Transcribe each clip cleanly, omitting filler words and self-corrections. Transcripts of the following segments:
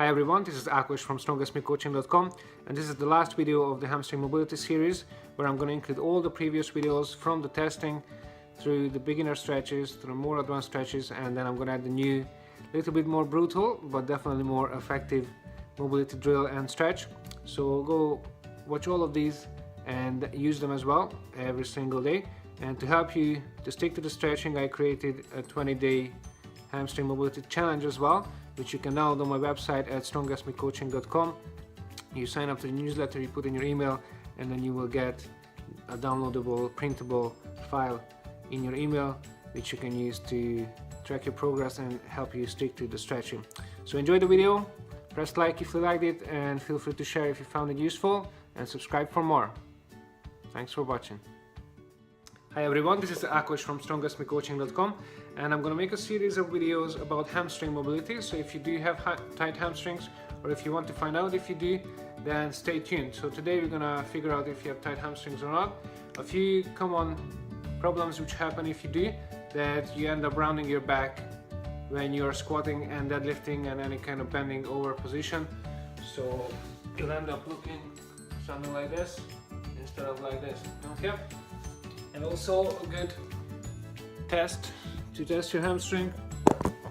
Hi everyone, this is Akush from strongestmecoaching.com, and this is the last video of the hamstring mobility series, where I'm going to include all the previous videos from the testing through the beginner stretches, through more advanced stretches, and then I'm going to add the new, little bit more brutal but definitely more effective mobility drill and stretch. So go watch all of these and use them as well every single day. And to help you to stick to the stretching, I created a 20-day hamstring mobility challenge as well, which you can download on my website at strongestmecoaching.com. You sign up to the newsletter, you put in your email, and then you will get a downloadable, printable file in your email, which you can use to track your progress and help you stick to the stretching. So enjoy the video, press like if you liked it, and feel free to share if you found it useful, and subscribe for more. Thanks for watching. Hi everyone, this is Akush from strongestmecoaching.com, and I'm going to make a series of videos about hamstring mobility. So if you do have tight hamstrings, or if you want to find out if you do, then stay tuned. So today we're going to figure out if you have tight hamstrings or not. A few common problems which happen if you do, that you end up rounding your back when you're squatting and deadlifting and any kind of bending over position. So you'll end up looking something like this instead of like this. Okay? And also a good test to test your hamstring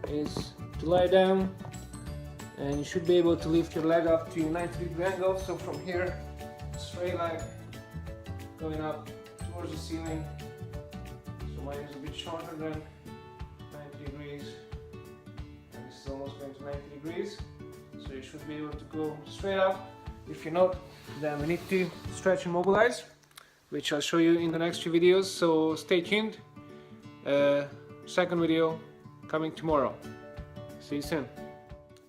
is to lie down, and you should be able to lift your leg up to 90-degree angle. So from here, straight leg going up towards the ceiling. So mine is a bit shorter than 90 degrees, and this is almost going to 90 degrees. So you should be able to go straight up. If you're not, then we need to stretch and mobilize, which I'll show you in the next few videos, so stay tuned. Second video coming tomorrow. See you soon.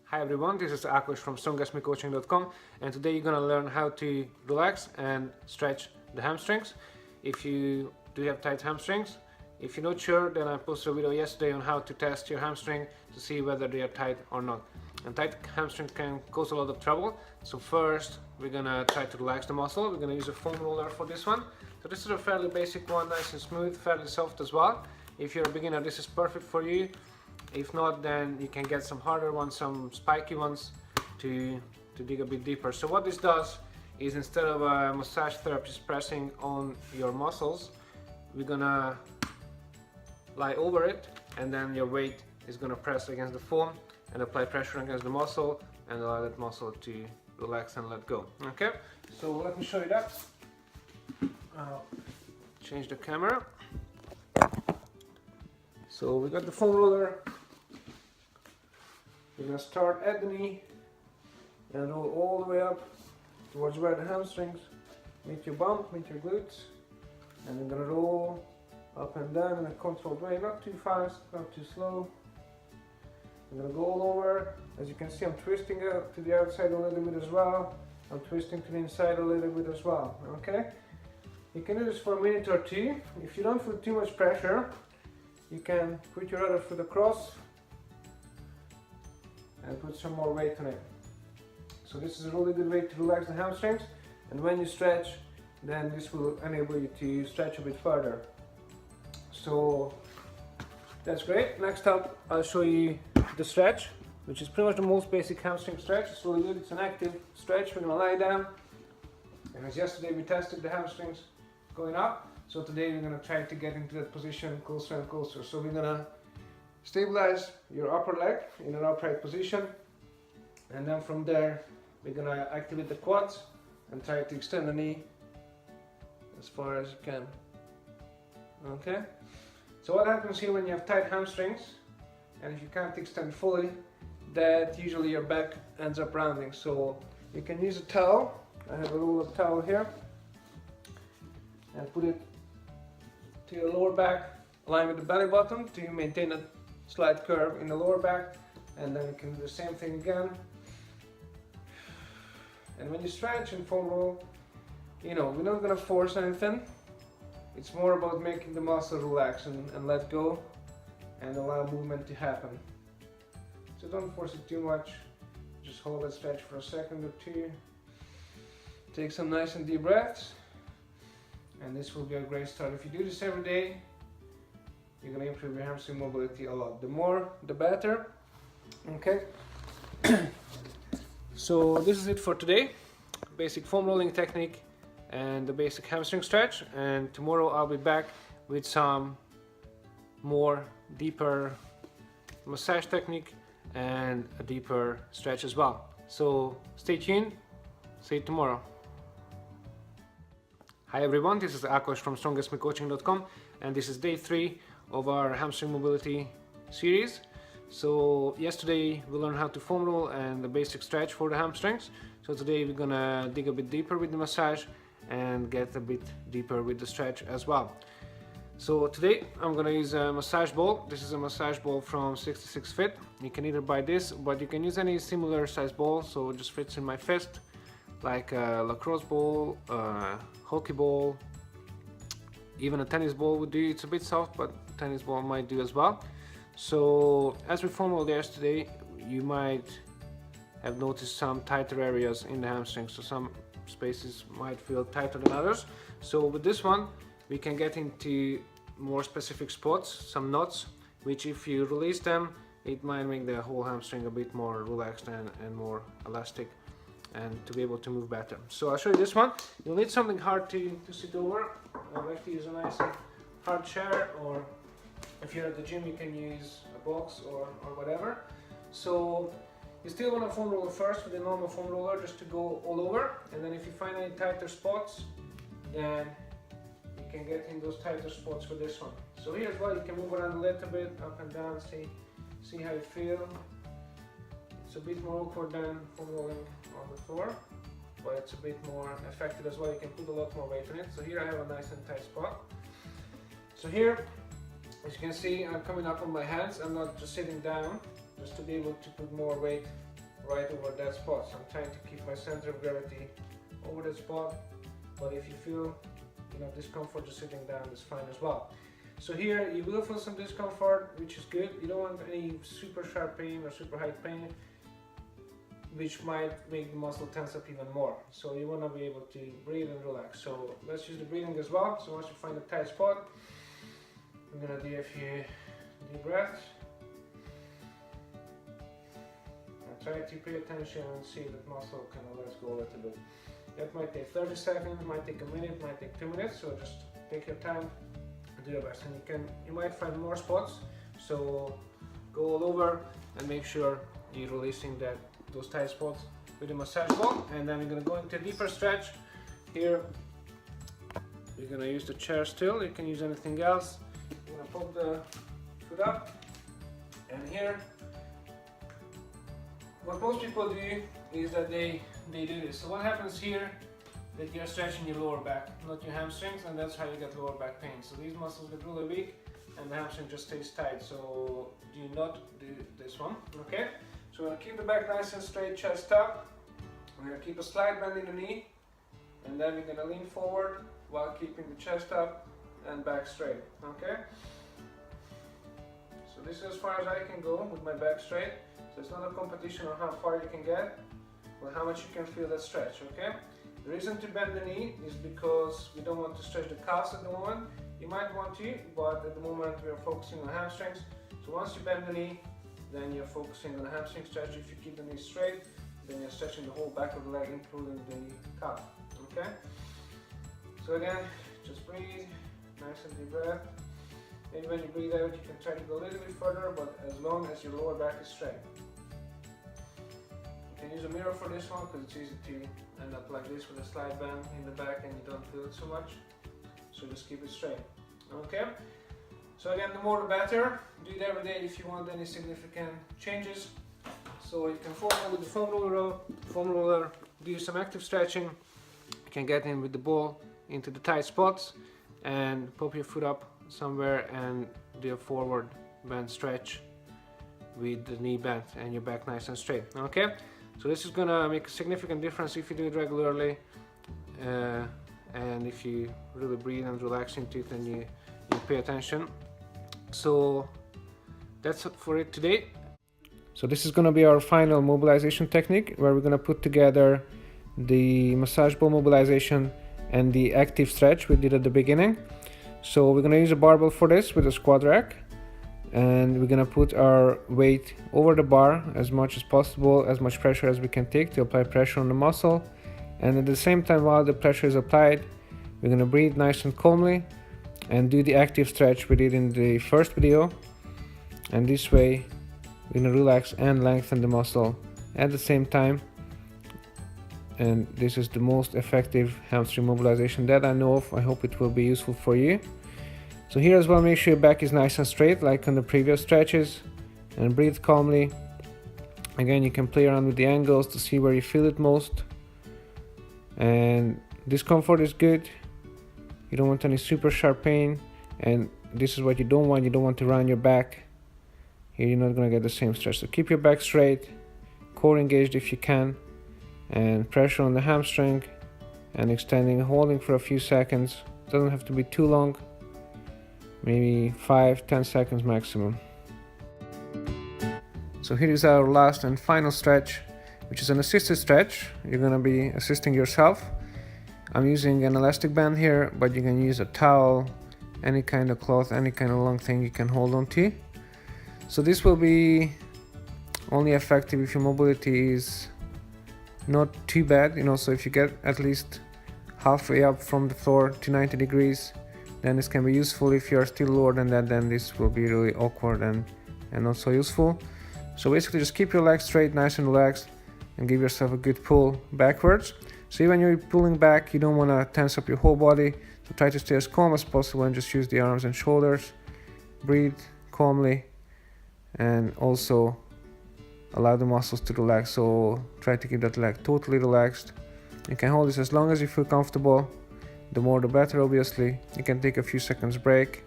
Hi everyone, this is Akush from strongestmecoaching.com, and today you're gonna learn how to relax and stretch the hamstrings if you do have tight hamstrings. If you're not sure, then I posted a video yesterday on how to test your hamstring to see whether they are tight or not. And tight hamstrings can cause a lot of trouble. So first, we're gonna try to relax the muscle. We're gonna use a foam roller for this one. So this is a fairly basic one, nice and smooth, fairly soft as well. If you're a beginner, this is perfect for you. If not, then you can get some harder ones, some spiky ones to dig a bit deeper. So what this does is, instead of a massage therapist pressing on your muscles, we're gonna lie over it, and then your weight is gonna press against the foam and apply pressure against the muscle and allow that muscle to relax and let go. Okay, so let me show you that. I'll change the camera. So we got the foam roller. We're gonna start at the knee and roll all the way up towards where the hamstrings meet your bum, meet your glutes, and we're gonna roll up and down in a controlled way, not too fast, not too slow. I'm going to go all over. As you can see, I'm twisting to the outside a little bit as well. I'm twisting to the inside a little bit as well. Okay? You can do this for a minute or two. If you don't feel too much pressure, you can put your other foot across and put some more weight on it. So this is a really good way to relax the hamstrings, and when you stretch, then this will enable you to stretch a bit further. So that's great. Next up, I'll show you the stretch, which is pretty much the most basic hamstring stretch. It's really good. It's an active stretch. We're gonna lie down, and as yesterday we tested the hamstrings going up, so today we're gonna try to get into that position closer and closer. So we're gonna stabilize your upper leg in an upright position, and then from there we're gonna activate the quads and try to extend the knee as far as you can. Okay, so what happens here when you have tight hamstrings, and if you can't extend fully, that usually your back ends up rounding. So you can use a towel. I have a roll of towel here, and put it to your lower back, align with the belly button to maintain a slight curve in the lower back, and then you can do the same thing again. And when you stretch and foam roll, you know, we're not going to force anything. It's more about making the muscle relax and let go, and allow movement to happen. So don't force it too much. Just hold that stretch for a second or two. Take some nice and deep breaths, and this will be a great start. If you do this every day, you're going to improve your hamstring mobility a lot. The more, the better. Okay. So this is it for today. Basic foam rolling technique and the basic hamstring stretch, and tomorrow I'll be back with some more deeper massage technique and a deeper stretch as well. So stay tuned, see you tomorrow. Hi everyone, this is Akos from strongestmecoaching.com, and this is day 3 of our hamstring mobility series. So yesterday we learned how to foam roll and the basic stretch for the hamstrings. So today we're gonna dig a bit deeper with the massage and get a bit deeper with the stretch as well. So today I'm gonna use a massage ball. This is a massage ball from 66 Fit. You can either buy this, but you can use any similar size ball, so it just fits in my fist, like a lacrosse ball, a hockey ball, even a tennis ball would do. It's a bit soft, but tennis ball might do as well. So as we foam rolled yesterday, you might have noticed some tighter areas in the hamstrings, so some spaces might feel tighter than others. So with this one we can get into more specific spots, some knots, which if you release them, it might make the whole hamstring a bit more relaxed and more elastic, and to be able to move better. So I'll show you this one. You'll need something hard to sit over. I like to use a nice hard chair, or if you're at the gym you can use a box or whatever. So you still want to foam roll first with a normal foam roller, just to go all over, and then if you find any tighter spots, then you can get in those tighter spots with this one. So here as well, you can move around a little bit, up and down, see how you feel. It's a bit more awkward than foam rolling on the floor, but it's a bit more effective as well. You can put a lot more weight on it. So here I have a nice and tight spot. So here, as you can see, I'm coming up on my hands. I'm not just sitting down, just to be able to put more weight right over that spot. So I'm trying to keep my center of gravity over that spot, but if you feel discomfort just sitting down, is fine as well. So here you will feel some discomfort, which is good. You don't want any super sharp pain or super high pain, which might make the muscle tense up even more. So you want to be able to breathe and relax. So let's use the breathing as well. So once you find a tight spot, I'm gonna do a few deep breaths. And try to pay attention and see that muscle kind of lets go a little bit. That might take 30 seconds, might take a minute, might take 2 minutes. So just take your time and do your best. And you might find more spots. So go all over and make sure you're releasing those tight spots with the massage ball. And then we're gonna go into a deeper stretch. Here we're gonna use the chair still. You can use anything else. I'm gonna pop the foot up, and here what most people do is that they do this. So what happens here, that you're stretching your lower back, not your hamstrings, and that's how you get lower back pain. So these muscles get really weak and the hamstring just stays tight. So do not do this one, okay? So we're gonna keep the back nice and straight, chest up. We're gonna keep a slight bend in the knee, and then we're gonna lean forward while keeping the chest up and back straight, okay? So this is as far as I can go with my back straight. So it's not a competition on how far you can get, but how much you can feel that stretch, okay? The reason to bend the knee is because we don't want to stretch the calves at the moment. You might want to, but at the moment we are focusing on hamstrings. So once you bend the knee, then you're focusing on the hamstring stretch. If you keep the knee straight, then you're stretching the whole back of the leg, including the calf, okay? So again, just breathe, nice and deep breath. Maybe when you breathe out, you can try to go a little bit further, but as long as your lower back is straight. You can use a mirror for this one, because it's easy to end up like this with a slight bend in the back and you don't feel it so much. So just keep it straight, okay? So again, the more the better. Do it every day if you want any significant changes. So you can foam roll with the foam roller, do some active stretching. You can get in with the ball into the tight spots and pop your foot up somewhere and do a forward bend stretch with the knee bent and your back nice and straight, okay? So this is gonna make a significant difference if you do it regularly, and if you really breathe and relax into it and you pay attention. So that's it for it today. So this is gonna be our final mobilization technique, where we're gonna put together the massage ball mobilization and the active stretch we did at the beginning. So we're gonna use a barbell for this with a squat rack. and we're gonna put our weight over the bar as much as possible, as much pressure as we can take to apply pressure on the muscle. And at the same time, while the pressure is applied, we're gonna breathe nice and calmly and do the active stretch we did in the first video. And this way we're gonna relax and lengthen the muscle at the same time, and this is the most effective hamstring mobilization that I know of. I hope it will be useful for you. So here as well, make sure your back is nice and straight like on the previous stretches, and breathe calmly. Again, you can play around with the angles to see where you feel it most, and discomfort is good. You don't want any super sharp pain, and this is what you don't want. You don't want to round your back. Here you're not going to get the same stretch. So keep your back straight, core engaged if you can, and pressure on the hamstring and extending, holding for a few seconds. Doesn't have to be too long, maybe 5-10 seconds maximum. So here is our last and final stretch, which is an assisted stretch. You're going to be assisting yourself. I'm using an elastic band here, but you can use a towel, any kind of cloth, any kind of long thing you can hold on to. So this will be only effective if your mobility is not too bad, so if you get at least halfway up from the floor to 90 degrees, then this can be useful. If you are still lower than that, then this will be really awkward and not so useful. So basically just keep your legs straight, nice and relaxed, and give yourself a good pull backwards. So when you're pulling back, you don't want to tense up your whole body, so try to stay as calm as possible and just use the arms and shoulders. Breathe calmly and also allow the muscles to relax, so try to keep that leg totally relaxed. You can hold this as long as you feel comfortable, the more the better obviously. You can take a few seconds break,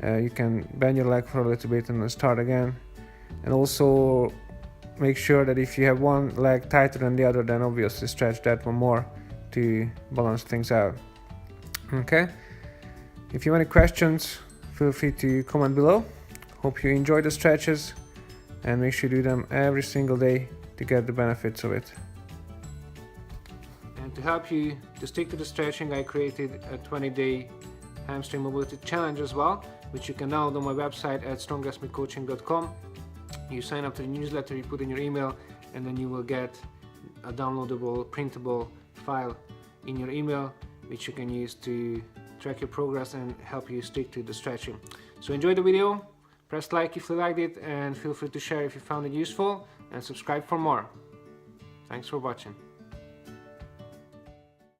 you can bend your leg for a little bit and then start again. And also make sure that if you have one leg tighter than the other, then obviously stretch that one more to balance things out. Okay, if you have any questions, feel free to comment below. Hope you enjoy the stretches, and make sure you do them every single day to get the benefits of it. And to help you to stick to the stretching, I created a 20-day hamstring mobility challenge as well, which you can download on my website at strongestmecoaching.com. You sign up to the newsletter, you put in your email, and then you will get a downloadable, printable file in your email, which you can use to track your progress and help you stick to the stretching. So enjoy the video. Press like if you liked it, and feel free to share if you found it useful, and subscribe for more. Thanks for watching.